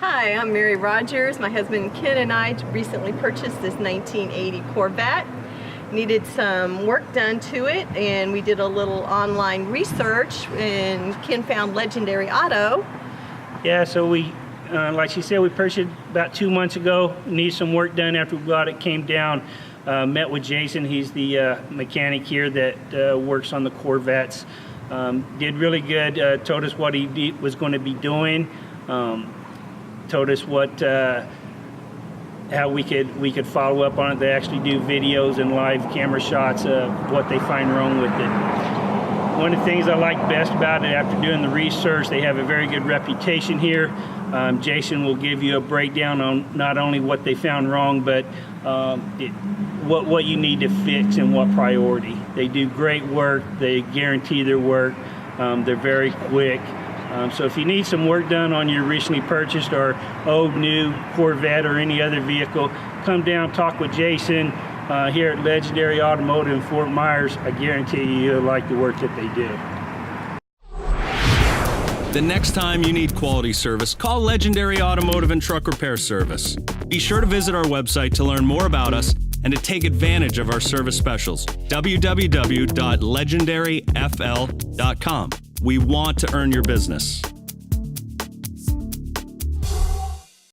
Hi, I'm Mary Rogers. My husband Ken and I recently purchased this 1980 Corvette. Needed some work done to it, and we did a little online research, and Ken found Legendary Auto. Yeah, so we, like she said, we purchased it about 2 months ago. Needed some work done after we got it, came down, met with Jason. He's the mechanic here that works on the Corvettes. Did really good, told us what he was going to be doing. Told us how we could follow up on it. They actually do videos and live camera shots of what they find wrong with it. One of the things I like best about it, after doing the research, they have a very good reputation here. Jason will give you a breakdown on not only what they found wrong, but what you need to fix and what priority. They do great work. They guarantee their work. They're very quick. So if you need some work done on your recently purchased or old, new Corvette or any other vehicle, come down, talk with Jason here at Legendary Automotive in Fort Myers. I guarantee you'll like the work that they do. The next time you need quality service, call Legendary Automotive and Truck Repair Service. Be sure to visit our website to learn more about us and to take advantage of our service specials. www.legendaryfl.com. We want to earn your business.